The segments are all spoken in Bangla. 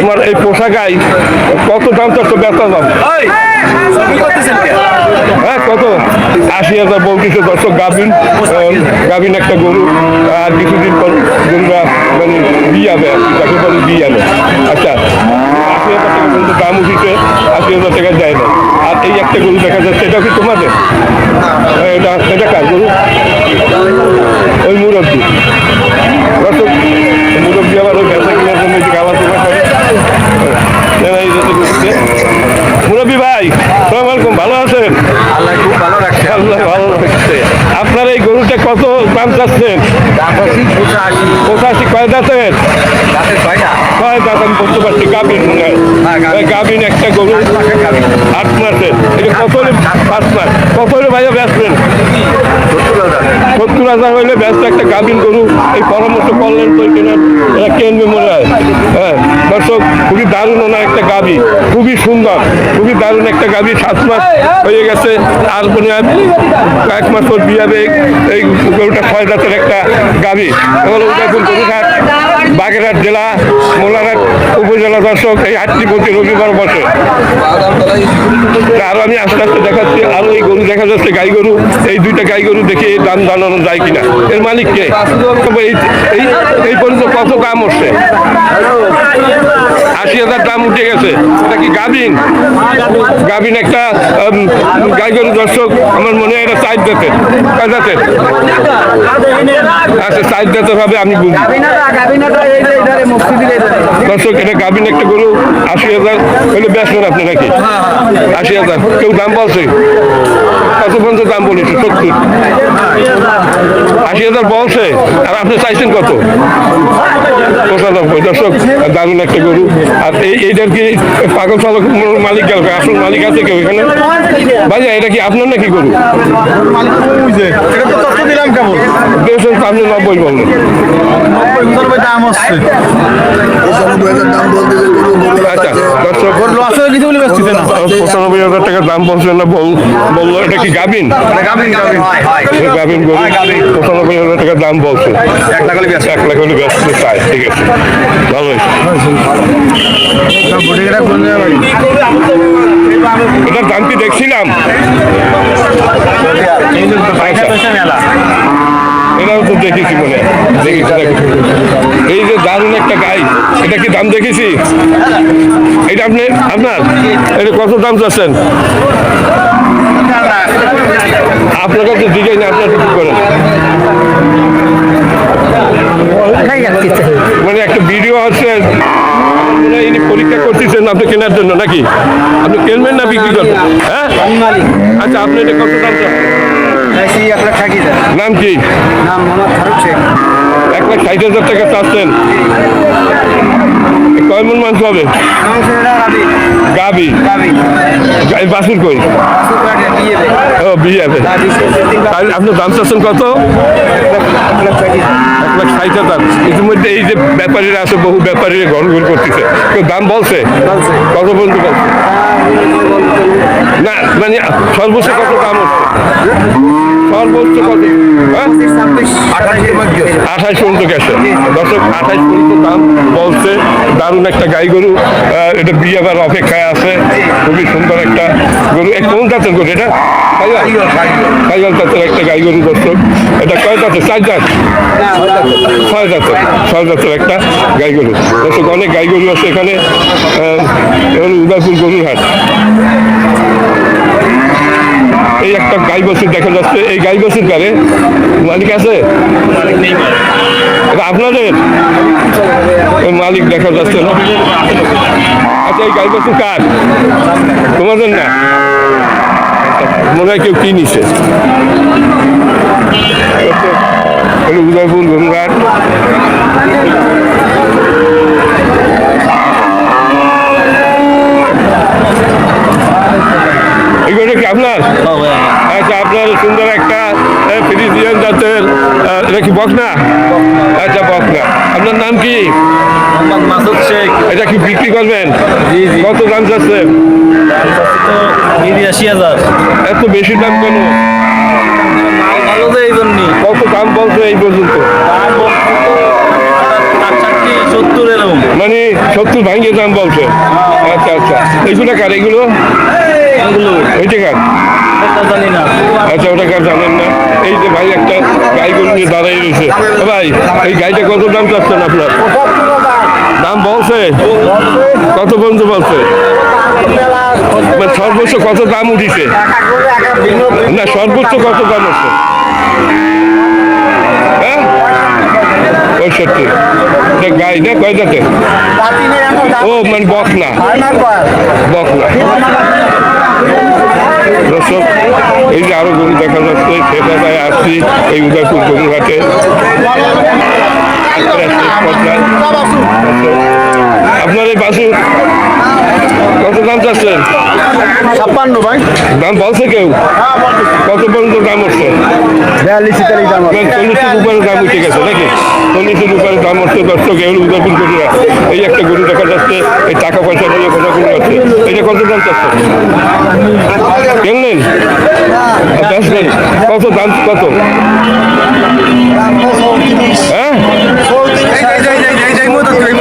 তোমার এই পোষা গাই কত দাম চাচ্ছ বেচা দাম? হ্যাঁ কত? 80,000 বলতেছে দর্শক। গাভিন একটা গরু, আর কিছুদিন পর গরুরা মানে বিয়াবে আর কি, তাকে বলে বিয়াবে। আচ্ছা 80,000 টাকা পর্যন্ত দাম উঠেছে, 80,000 টাকা যায় না। আর এই একটা গরু দেখা যাচ্ছে, এটা কি তোমাদের? এটা কার গরু? ওই মুরব্বী দর্শক, মুরব্বী আবার ওই ব্যবসা কেনার জন্য আলোচনা করে। মুরব্বী ভাই সালাম আলাইকুম, ভালো আছেন? আল্লাহ খুব ভালো রাখছে। আল্লাহ ভালো রাখছে। আপনার এই গরুটা কত দাম চাচ্ছেন? 85। কয় দাঁতের? ছয় দাঁত। আমি বলতে পারছি গাভিন মনে হয়। গাভিন একটা গরু 8 মাসের। এটা কত হলে? 5 মাস। কত হলে ভাইয়া বেচবেন? 70,000 হইলে ব্যস্ত একটা গাভিন গরু। এই পরামর্শ করলেন তো কেনার, এটা কেনবে মনে হয়। হ্যাঁ দর্শক, খুবই দারুণ ওনার একটা গাভি, খুবই সুন্দর, খুবই দারুণ একটা গাভি। 7 মাস হয়ে গেছে, আর মনে হয় 1 মাস পর বিয়াবে। এই গরুটা 6 দাঁতের একটা গাভি। এবার উদয়পুর গরুঘাট, বাগেরহাট জেলা, মোলারহাট উপজেলা। দর্শক, এই হাটটি প্রতি রবিবার বসে। আরো আমি আস্তে আস্তে দেখাচ্ছি, আরো এই গরু দেখা যাচ্ছে, গাই গরু। এই দুইটা গাই গরু দেখে দাম জানানো যায় কিনা। এর মালিককে এই পর্যন্ত কত দাম উঠছে? 80,000 দাম উঠে গেছে। এটা কি গাভিন? গাভিন একটা গাই গরু। দর্শক, আমার মনে হয় এটা 4 দাঁতের। কয় দাঁতের? আচ্ছা 4 দাঁতের হবে, আমি বুঝি। দর্শক, এটা গাভিন একটা গরু। 80,000 হলে বেচবেন আপনি নাকি? 80,000 কেউ দাম বলছে? কত পর্যন্ত দাম বলেছে? 70। 80,000 বলছে, আর আপনি চাইছেন কত? 95। দর্শক, দারুণ একটা গরু। আর এইটার কি পাগল পালক মালিক গেল? আসল মালিক আছে কেউ এখানে? ভাইয়া এটা কি আপনার নাকি গরু? আপনি 90 বললেন। আচ্ছা দর্শক, 95,000 টাকা দাম বলছেন না, বললো। এটা কি গাভিন? গাভিন গরু। 95,000 টাকা দাম বলছে। 1 লাখ হলে ব্যস্ত চাই। ঠিক আছে, ভালো। এটার দাম কি দেখছিলাম? এটাও তো দেখেছি মনে হয়। এই যে দারুণ একটা গাই, এটা কি দাম দেখেছি? এটা আপনার এটা কত দাম চাচ্ছেন? আপনার কাছে দিকে না, আপনার কি করেন? মানে একটা ভিডিও হচ্ছে, ইনি পরীক্ষা করতেছেন আপনি কেনার জন্য নাকি? আপনি কিনবেন না বিক্রি করবেন? হ্যাঁ, আচ্ছা আপনি এটা কত দাম চান? নাম কি? 1,60,000 টাকা চাচ্ছেন। কয় মন মাংস হবে? গাবি বাছুর কই? ও বিয়ে। আপনার দাম চাচ্ছেন কত? 1,60,000। ইতিমধ্যে এই যে ব্যাপারীরা আছে, বহু ব্যাপারীরা ঘর করতেছে। কেউ দাম বলছে? কত পর্যন্ত বলছে? না মানে সর্বোচ্চ কত দাম হচ্ছে? সর্বোচ্চ কত? 28 পর্যন্ত গেছে। দর্শক, 28 পর্যন্ত দাম বলছে। দারুণ একটা গাই গরু। এটা বিয়ে আবার অপেক্ষায় আছে। খুবই সুন্দর একটা গরু। কোন জাতের গরু এটা? সাইকেল জাতের একটা গাই গরু। দর্শক, এটা কয় জাতের? 4 জাত? 6 জাতের। 6 জাতের একটা গাই গরু। দর্শক, অনেক গাই গরু আছে এখানে। উদয়পুর গরুর হাট। এই একটা গাই বাছুর দেখা যাচ্ছে। এই গাই বাছুর কারে? মালিক আছে? এটা আপনাদের মালিক দেখা যাচ্ছে না? আচ্ছা, এই গাই বাছুর কার? তোমাদের না? মনে হয় কেউ কিনেছে। উদয়পুর গরুর হাট। এগুলো কি আপনার? আচ্ছা, আপনার সুন্দর একটা ফ্রিজিয়ান জাতের, এটা কি বকনা? আচ্ছা বকনা। আপনার নাম কি? মাসুদ শেখ। এটা কি বিক্রি করবেন? কত দাম যাচ্ছে? ৮২,০০০। এত বেশি দাম কেন? ভালো তো এই জন্যই। কত দাম বলছে এই পর্যন্ত? ৬৫, ৭০ এরকম। মানে 70 ভাঙিয়ে দাম বলছে। আচ্ছা আচ্ছা, এগুলো কার এগুলো? ওইটা কার? জানি না। আচ্ছা, ওটা কার জানেন না? এই যে ভাই একটা গাই গরু নিয়ে দাঁড়াই রয়েছে। ভাই এই গাইটা কত দাম চাচ্ছেন আপনার? দাম বলছে কত পর্যন্ত বলছে? মানে সর্বোচ্চ কত দাম উঠিছে? না, সর্বোচ্চ কত দাম হচ্ছে? হ্যাঁ, 65। গাই না, কয় জাতে? ও মানে বকনা। বকনা। দর্শক, এই যে আরো গরু দেখা যাচ্ছে, সেটাই আসছি এই উদয়পুর গরুঘাটে। আপনার এই বাসু কত দাম চাচ্ছেন? 56 ভাই। দাম বলছে কেউ? কত পর্যন্ত দাম হচ্ছে? 42 দাম। 40-এর উপরে দাম উঠে গেছে নাকি? 40-এর উপরে দাম হচ্ছে। দর্শক, এগুলো উদয়পুর গরুরা। এই একটা গরু দেখা যাচ্ছে, এই টাকা পয়সা নিয়ে কথা গরু আছে। এটা কত দাম চাচ্ছে? কেমন বেচবেন? কত দাম কত? হ্যাঁ,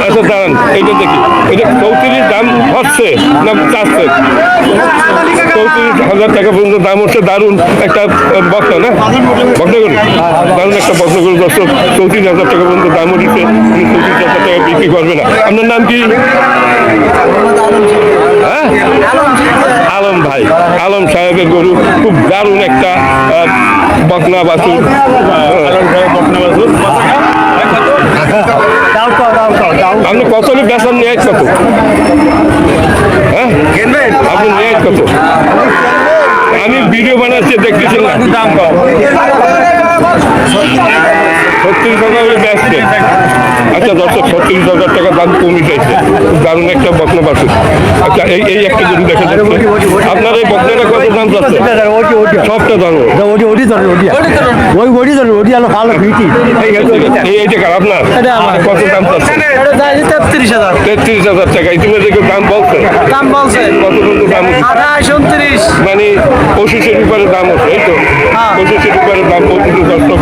আচ্ছা দাঁড়ান, এইটা দেখি। এটা 34 দাম হচ্ছে না চাচ্ছে? 34,000 টাকা পর্যন্ত দাম হচ্ছে। দারুণ একটা বক্তা না, বক্তা গরু, দারুণ একটা বক্তা গরু। দর্শক, 34,000 টাকা পর্যন্ত দাম উঠেছে। 34,000 টাকা বিক্রি করবে না। আপনার নাম কি? হ্যাঁ, আলম ভাই। আলম সাহেবের গরু, খুব দারুণ একটা বকনা বাছুর। আপনি কত বেচার নিয়ে কত? হ্যাঁ, আপনি নিয়ে কত? আমি ভিডিও বানাচ্ছি, দেখতেছি না। দাম কম, 36,000 ব্যস্ত। আচ্ছা দর্শক, 36,000 টাকা দাম কমে যাইছে। খুব দারুণ একটা বকনা বাছুর। আচ্ছা, এই একটা গরু দেখা যাচ্ছে। আপনার এই বকনাটা কত দাম যাচ্ছে? সবটা দাম এইটা কার আপনার? কত দাম যাচ্ছে? 33,000 টাকা। ইতিমধ্যে কেউ দাম বলছে? কত পর্যন্ত দাম উঠেছে? 28-29। মানে 25-এর উপরে দাম হচ্ছে, এই তো? 25-এর উপরে দাম বলছে। দর্শক,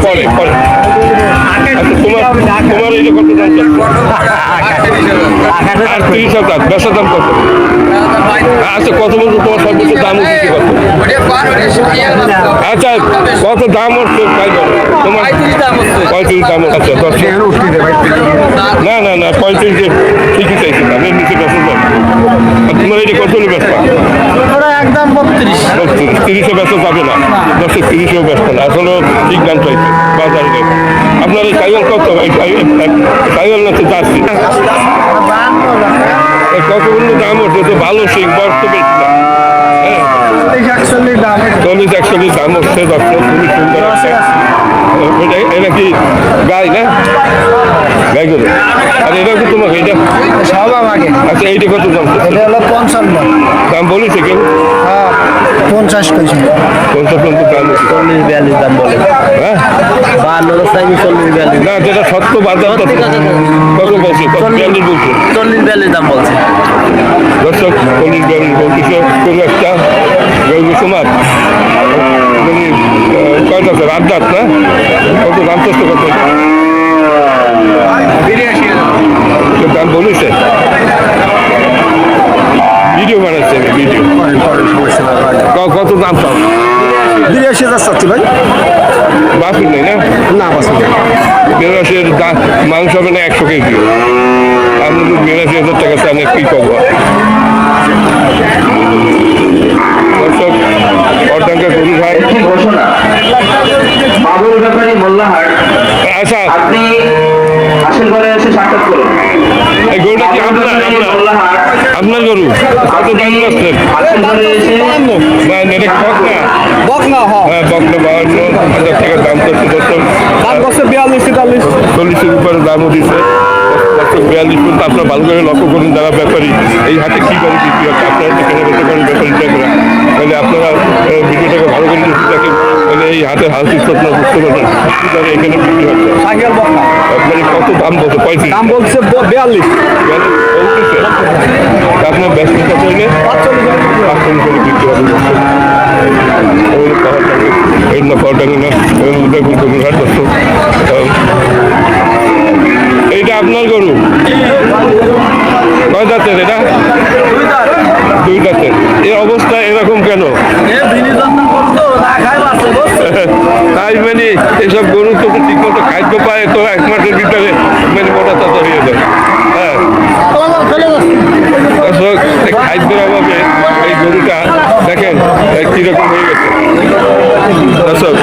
পরে পরে। আচ্ছা, তোমার এইটা কত দাম যাচ্ছে? 38,000। বেচার দাম কত? আচ্ছা, কত বলতো তোমার সর্বোচ্চ দাম উঠেছে কত? আচ্ছা, কত দাম হচ্ছে তাই বলো তোমার? 35 দাম। আচ্ছা, 10। না না না, 35 ঠিকই চাইছি না, নিচে বেচা যাবে। তোমার এইটা কত হলে বেচবা? একদম 32। 30-এ বেচা যাবে না। 10-30-এও বেচবে না, এখনো ঠিক দাম চাইছে বাজারে। আপনার এই সাইকেল কত? সাইকেল না তো যাচ্ছি কতগুলো দাম হচ্ছে তো? ভালো সিং, বয়স তো বেশি না। হ্যাঁ, 40-41 দাম হচ্ছে। দর্শক, খুবই সুন্দর একটা। এটা কি গাই না? গাই গরু। আর এটা কি তোমাকে? এটা সব আমাকে। আচ্ছা, এইটা কত দাম? এটা হলো 55। দাম বলেছে কেউ? 50 কইছে। 50 পর্যন্ত দাম হচ্ছে। 40-42 দাম বলে। হ্যাঁ, 52 চাইবি, 40-42। না, যেটা সত্য বাজার কত বলছে? 42 বলছে। 40-42 দাম বলছে। দর্শক, 40-42 বলতেছে। কোনো একটা গরু সমাজ মানে কয়টা আছে? রাত না? কত দাম চাচ্ছে? কত দাম বলেছে? ভিডিও বানাচ্ছে, ভিডিও। কত দাম চাও? 82,000 চাচ্ছি ভাই। বাসুর নেই না? না বাসুর। 82-এর মাংস হবে না 100 কেজি। আপনি তো 82,000 টাকা চান, কি করবো? দর্শক, অর্ধাঙ্গা গরু ভাই। বাবুল ব্যাপারী মোল্লাহাট, আচ্ছা, আপনি আসল ঘরে এসে সাক্ষাৎ করুন। এই গরুটা কি আপনার? আপনার গরু? কত দাম যাচ্ছেন? আসল ঘরে এসে না, এটা বকনা। বকনা হ্যাঁ, বকনা 52,000 টাকা দাম যাচ্ছে। দর্শক, 42-43। 40-এর উপরে দামও দিচ্ছে। 42 পর্যন্ত আপনার ভালো করে লক্ষ্য করুন। যারা ব্যাপারী এই হাটে কীভাবে বিক্রি হচ্ছে, আপনারা এখানে বেঁচে করেন ব্যাপারীটা করে। তাহলে আপনারা ভিডিওটাকে ভালো করে দেখতে থাকেন, তাহলে এই হাটের হাল চিত্র আপনারা বুঝতে পারবেন কীভাবে এখানে বিক্রি হচ্ছে। সাইকেল বকনা। মানে কত দাম বলছে? 35 দাম বলছে 42। বলতেছে। আপনার ব্যস্ততা চাইলে 45 করে বিক্রি হবে। এই না পাওয়াটাকে না উদয়পুর গরুর হাট। দর্শক, এইটা এটা আপনার গরু কয় দাঁতের এটা? দুই দাঁতের। এর অবস্থা এরকম কেন? তাই মানে এসব গরু তো ঠিক মতো খাদ্য পায় তো 1 মাসের ভিতরে মানে মোটা তাজা হয়ে যায়। হ্যাঁ দর্শক, এই খাদ্যের অভাবে এই গরুটা দেখেন কিরকম হয়ে গেছে। দর্শক